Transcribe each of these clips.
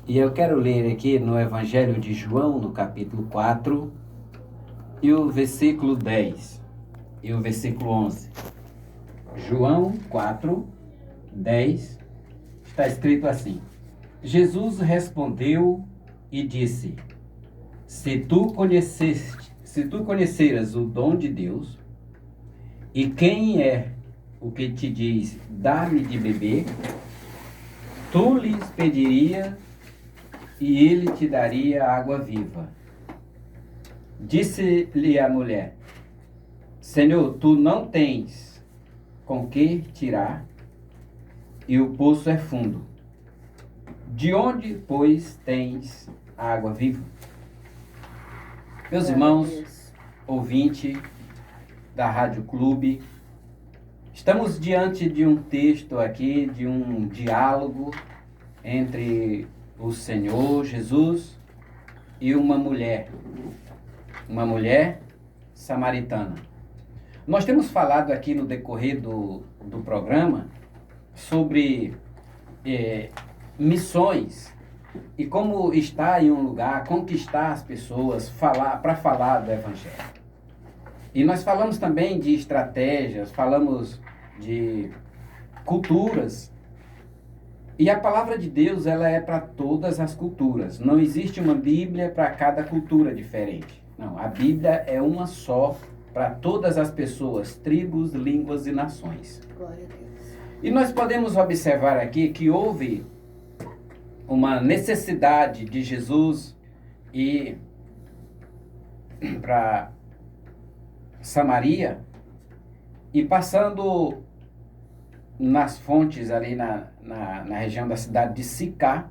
E eu quero ler aqui no Evangelho de João, no capítulo 4, e o versículo 10 e o versículo 11. João 4, 10, está escrito assim: Jesus respondeu e disse: Se tu conheceras o dom de Deus, e quem é o que te diz, dá-me de beber, tu lhes pediria e ele te daria água viva. Disse-lhe a mulher: Senhor, tu não tens com que tirar, e o poço é fundo. De onde, pois, tens água viva? Meus irmãos, ouvinte da Rádio Clube, estamos diante de um texto aqui, de um diálogo entre o Senhor Jesus e uma mulher samaritana. Nós temos falado aqui no decorrer do programa sobre missões e como estar em um lugar, conquistar as pessoas, para falar do Evangelho. E nós falamos também de estratégias, falamos de culturas. E a palavra de Deus, ela é para todas as culturas. Não existe uma Bíblia para cada cultura diferente. Não, a Bíblia é uma só para todas as pessoas, tribos, línguas e nações. Glória a Deus. E nós podemos observar aqui que houve uma necessidade de Jesus ir para Samaria e passando nas fontes ali na região da cidade de Sicá,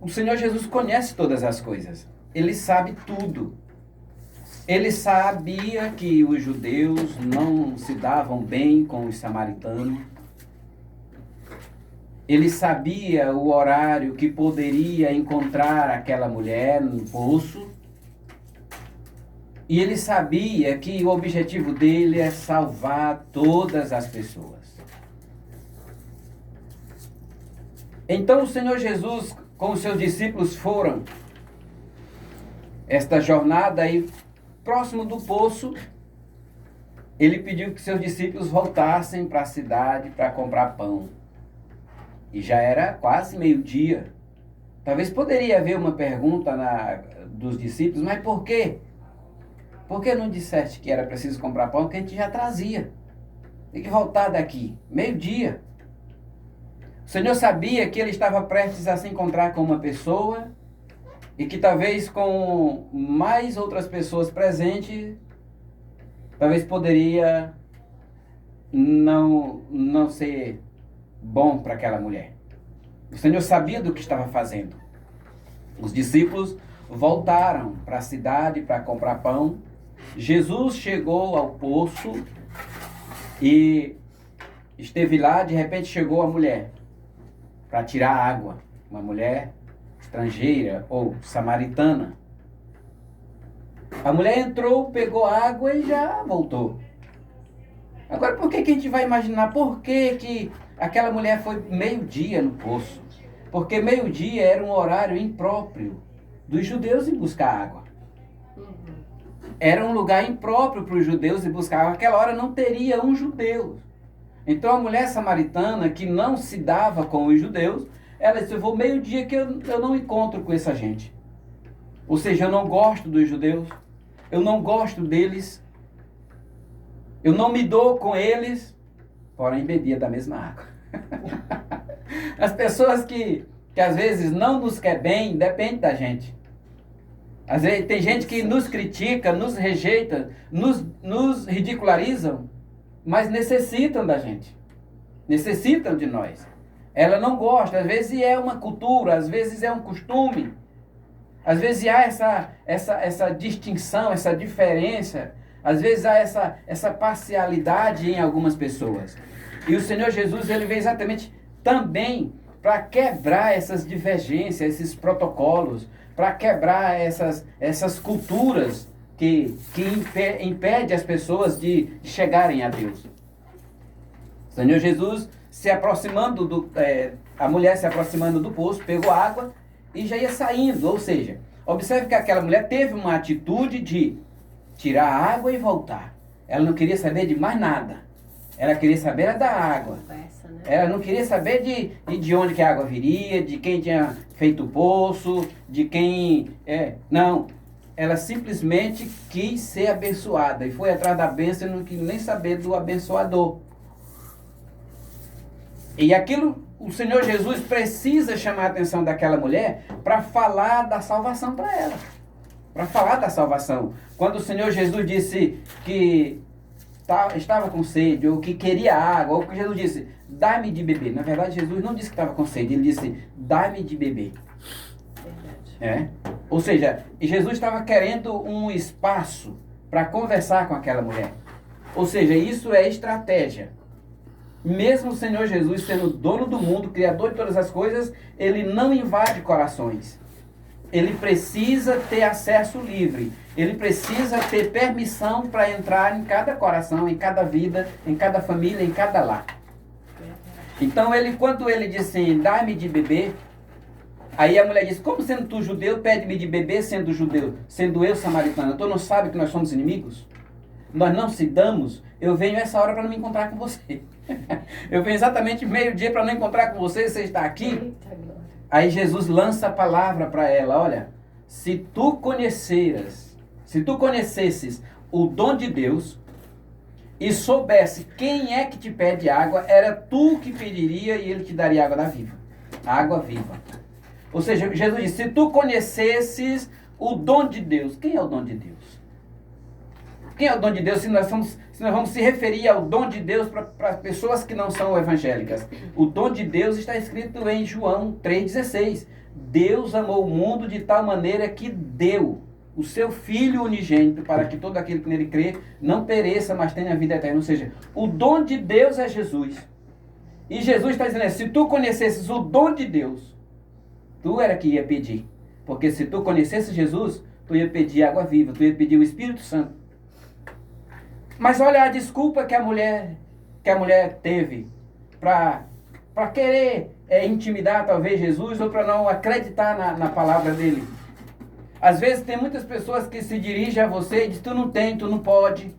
o Senhor Jesus conhece todas as coisas. Ele sabe tudo. Ele sabia que os judeus não se davam bem com os samaritanos. Ele sabia o horário que poderia encontrar aquela mulher no poço. E ele sabia que o objetivo dele é salvar todas as pessoas. Então o Senhor Jesus, com os seus discípulos, foram esta jornada aí, próximo do poço. Ele pediu que seus discípulos voltassem para a cidade para comprar pão. E já era quase meio-dia. Talvez poderia haver uma pergunta dos discípulos: mas por quê? Por que não disseste que era preciso comprar pão, que a gente já trazia? Tem que voltar daqui, meio-dia. O Senhor sabia que ele estava prestes a se encontrar com uma pessoa e que talvez com mais outras pessoas presentes, talvez poderia não ser bom para aquela mulher. O Senhor sabia do que estava fazendo. Os discípulos voltaram para a cidade para comprar pão. Jesus chegou ao poço e esteve lá. De repente chegou a mulher para tirar água. Uma mulher estrangeira ou samaritana. A mulher entrou, pegou água e já voltou. Agora, por que a gente vai imaginar por que aquela mulher foi meio-dia no poço? Porque meio-dia era um horário impróprio dos judeus em buscar água. Era um lugar impróprio para os judeus ir buscar água. Aquela hora não teria um judeu. Então a mulher samaritana, que não se dava com os judeus, ela disse: eu vou meio-dia que eu não encontro com essa gente. Ou seja, eu não gosto dos judeus, eu não gosto deles, eu não me dou com eles, porém bebia da mesma água. As pessoas que às vezes não nos quer bem, depende da gente. Às vezes tem gente que nos critica, nos rejeita, nos ridicularizam, mas necessitam da gente. Necessitam de nós. Ela não gosta, às vezes é uma cultura, às vezes é um costume. Às vezes há essa distinção, essa diferença. Às vezes há essa parcialidade em algumas pessoas. E o Senhor Jesus, ele veio exatamente também para quebrar essas divergências, esses protocolos, para quebrar essas culturas que impede as pessoas de chegarem a Deus. O Senhor Jesus, se aproximando a mulher se aproximando do poço, pegou água e já ia saindo. Ou seja, observe que aquela mulher teve uma atitude de tirar a água e voltar. Ela não queria saber de mais nada. Ela queria saber era da água. Ela não queria saber de onde que a água viria, de quem tinha feito o poço, de quem... Não. Ela simplesmente quis ser abençoada e foi atrás da bênção e não quis nem saber do abençoador. E aquilo, o Senhor Jesus precisa chamar a atenção daquela mulher para falar da salvação para ela. Para falar da salvação. Quando o Senhor Jesus disse que estava com sede, ou que queria água, ou que Jesus disse, dá-me de beber. Na verdade, Jesus não disse que estava com sede, ele disse, dá-me de beber. Verdade. Ou seja, Jesus estava querendo um espaço para conversar com aquela mulher. Ou seja, isso é estratégia. Mesmo o Senhor Jesus sendo dono do mundo, criador de todas as coisas, ele não invade corações. Ele precisa ter acesso livre. Ele precisa ter permissão para entrar em cada coração, em cada vida, em cada família, em cada lar. Então, quando ele disse assim, dá-me de beber, aí a mulher disse, como sendo tu judeu, pede-me de beber sendo judeu, sendo eu samaritana. Tu não sabe que nós somos inimigos? Nós não se damos? Eu venho essa hora para não me encontrar com você. Eu venho exatamente meio-dia para não encontrar com você, você está aqui. Aí Jesus lança a palavra para ela, olha, se tu conhecesses o dom de Deus e soubesse quem é que te pede água, era tu que pediria e ele te daria água da viva, água viva. Ou seja, Jesus disse, se tu conhecesses o dom de Deus, quem é o dom de Deus? Quem é o dom de Deus se nós vamos se referir ao dom de Deus para pessoas que não são evangélicas? O dom de Deus está escrito em João 3,16. Deus amou o mundo de tal maneira que deu o seu Filho unigênito para que todo aquele que nele crê não pereça, mas tenha vida eterna. Ou seja, o dom de Deus é Jesus. E Jesus está dizendo, se tu conhecesses o dom de Deus, tu era que ia pedir. Porque se tu conhecesses Jesus, tu ia pedir água viva, tu ia pedir o Espírito Santo. Mas olha a desculpa que a mulher teve para querer intimidar talvez Jesus ou para não acreditar na palavra dele. Às vezes tem muitas pessoas que se dirigem a você e dizem, tu não tem, tu não pode,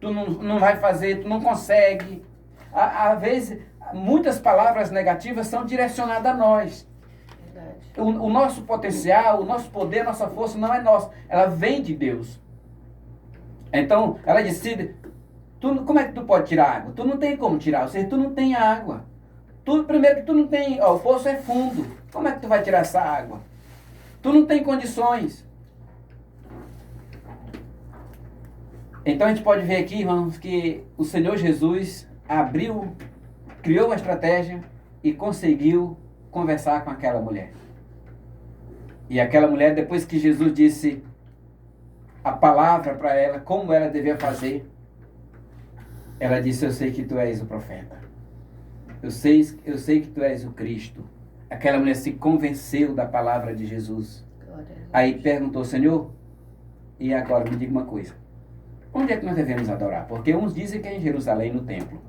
tu não vai fazer, tu não consegue. Às vezes, muitas palavras negativas são direcionadas a nós. O nosso potencial, o nosso poder, a nossa força não é nossa, ela vem de Deus. Então, ela disse, como é que tu pode tirar água? Tu não tem como tirar, ou seja, tu não tem água. Primeiro que tu não tem, o poço é fundo, como é que tu vai tirar essa água? Tu não tem condições. Então a gente pode ver aqui, irmãos, que o Senhor Jesus criou uma estratégia e conseguiu conversar com aquela mulher. E aquela mulher, depois que Jesus disse a palavra para ela, como ela devia fazer, ela disse, eu sei que tu és o profeta. Eu sei que tu és o Cristo. Aquela mulher se convenceu da palavra de Jesus. Aí perguntou, Senhor, e agora me diga uma coisa. Onde é que nós devemos adorar? Porque uns dizem que é em Jerusalém, no templo.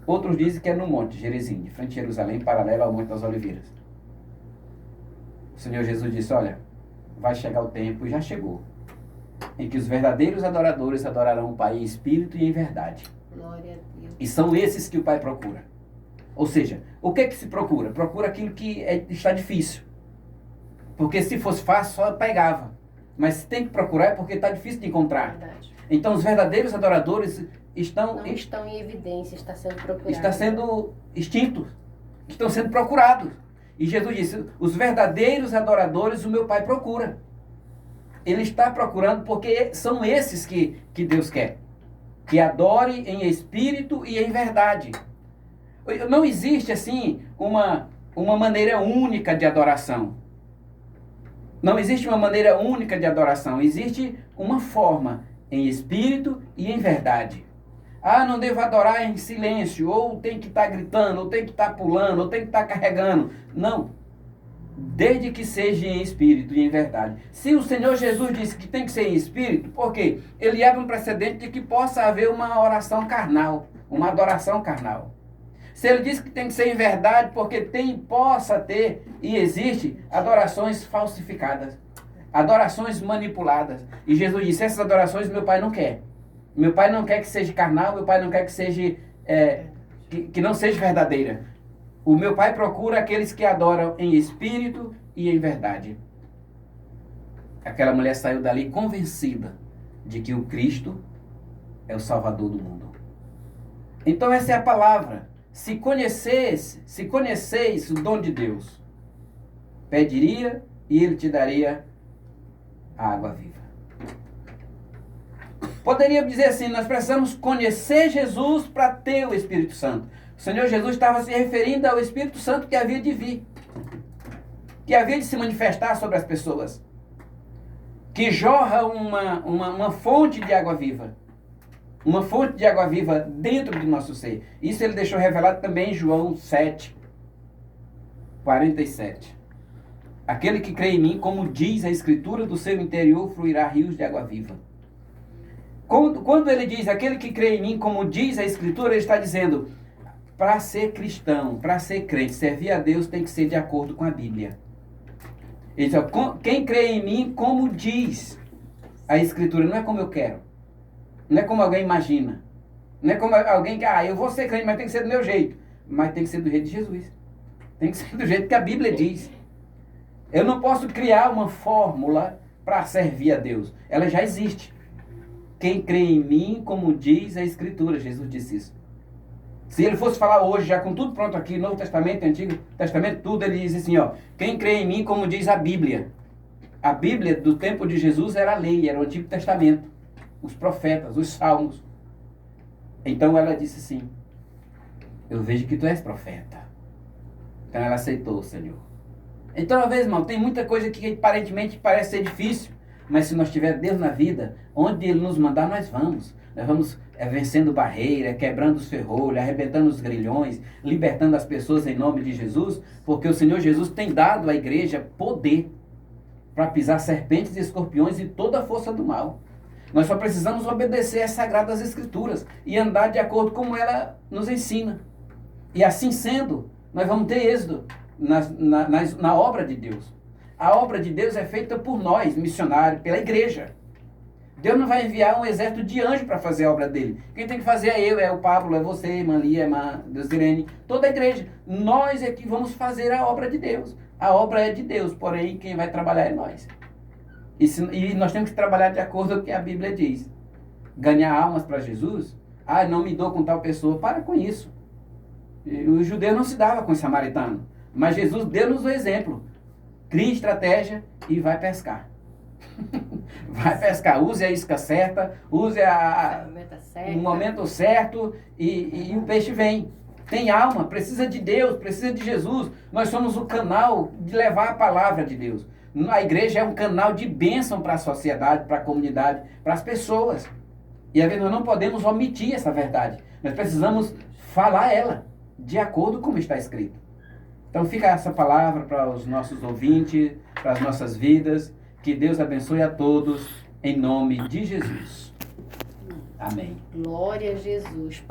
Outros dizem que é no Monte Gerizim, de frente a Jerusalém, paralelo ao Monte das Oliveiras. O Senhor Jesus disse, olha, vai chegar o tempo, e já chegou, em que os verdadeiros adoradores adorarão o Pai em espírito e em verdade. Glória a Deus. E são esses que o Pai procura. Ou seja, o que é que se procura? Procura aquilo que está difícil. Porque se fosse fácil, só pegava. Mas se tem que procurar é porque está difícil de encontrar. Verdade. Então não estão em evidência, está sendo procurado. Está sendo extintos. Estão sendo procurados. E Jesus disse, os verdadeiros adoradores o meu Pai procura. Ele está procurando porque são esses que Deus quer. Que adore em espírito e em verdade. Não existe, assim, uma maneira única de adoração. Não existe uma maneira única de adoração. Existe uma forma em espírito e em verdade. Ah, não devo adorar em silêncio, ou tem que estar gritando, ou tem que estar pulando, ou tem que estar carregando. Não. Desde que seja em espírito e em verdade. Se o Senhor Jesus disse que tem que ser em espírito, por quê? Ele abre um precedente de que possa haver uma oração carnal, uma adoração carnal. Se ele diz que tem que ser em verdade, porque possa ter e existe adorações falsificadas, adorações manipuladas. E Jesus disse, essas adorações meu Pai não quer. Meu Pai não quer que seja carnal, meu Pai não quer que seja que não seja verdadeira. O meu Pai procura aqueles que adoram em espírito e em verdade. Aquela mulher saiu dali convencida de que o Cristo é o Salvador do mundo. Então essa é a palavra. Se conheceis o dom de Deus, pediria e Ele te daria a água viva. Poderíamos dizer assim, nós precisamos conhecer Jesus para ter o Espírito Santo. O Senhor Jesus estava se referindo ao Espírito Santo que havia de vir, que havia de se manifestar sobre as pessoas, que jorra uma fonte de água viva. Uma fonte de água viva dentro de nosso ser. Isso ele deixou revelado também em João 7, 47. Aquele que crê em mim, como diz a Escritura, do seu interior fluirá rios de água viva. Quando ele diz, aquele que crê em mim, como diz a Escritura, ele está dizendo, para ser cristão, para ser crente, servir a Deus tem que ser de acordo com a Bíblia. Ele diz, quem crê em mim, como diz a Escritura, não é como eu quero. Não é como alguém imagina. Não é como alguém que, eu vou ser crente, mas tem que ser do meu jeito. Mas tem que ser do jeito de Jesus. Tem que ser do jeito que a Bíblia diz. Eu não posso criar uma fórmula para servir a Deus. Ela já existe. Quem crê em mim, como diz a Escritura, Jesus disse isso. Se ele fosse falar hoje, já com tudo pronto aqui, Novo Testamento, Antigo Testamento, tudo, ele diz assim, quem crê em mim, como diz a Bíblia. A Bíblia do tempo de Jesus era a lei, era o Antigo Testamento. Os profetas, os salmos. Então ela disse assim, eu vejo que tu és profeta. Então ela aceitou o Senhor. Então, às vezes, irmão, tem muita coisa que aparentemente parece ser difícil, mas se nós tiver Deus na vida, onde Ele nos mandar, nós vamos. Nós vamos vencendo barreiras, quebrando os ferrolhos, arrebentando os grilhões, libertando as pessoas em nome de Jesus, porque o Senhor Jesus tem dado à igreja poder para pisar serpentes e escorpiões e toda a força do mal. Nós só precisamos obedecer às Sagradas Escrituras e andar de acordo com ela nos ensina. E assim sendo, nós vamos ter êxito na obra de Deus. A obra de Deus é feita por nós, missionários, pela igreja. Deus não vai enviar um exército de anjos para fazer a obra dele. Quem tem que fazer é eu, é o Pablo, é você, irmã Lia, irmã Deusirene, toda a igreja. Nós é que vamos fazer a obra de Deus. A obra é de Deus, porém quem vai trabalhar é nós. E nós temos que trabalhar de acordo com o que a Bíblia diz. Ganhar almas para Jesus? Não me dou com tal pessoa. Para com isso. O judeu não se dava com o samaritano. Mas Jesus deu-nos o exemplo. Crie estratégia e vai pescar. Vai pescar. Use a isca certa, use o momento certo e o peixe vem. Tem alma, precisa de Deus, precisa de Jesus. Nós somos o canal de levar a palavra de Deus. A igreja é um canal de bênção para a sociedade, para a comunidade, para as pessoas. E às vezes nós não podemos omitir essa verdade. Nós precisamos falar ela, de acordo com como está escrito. Então fica essa palavra para os nossos ouvintes, para as nossas vidas. Que Deus abençoe a todos, em nome de Jesus. Amém. Glória a Jesus.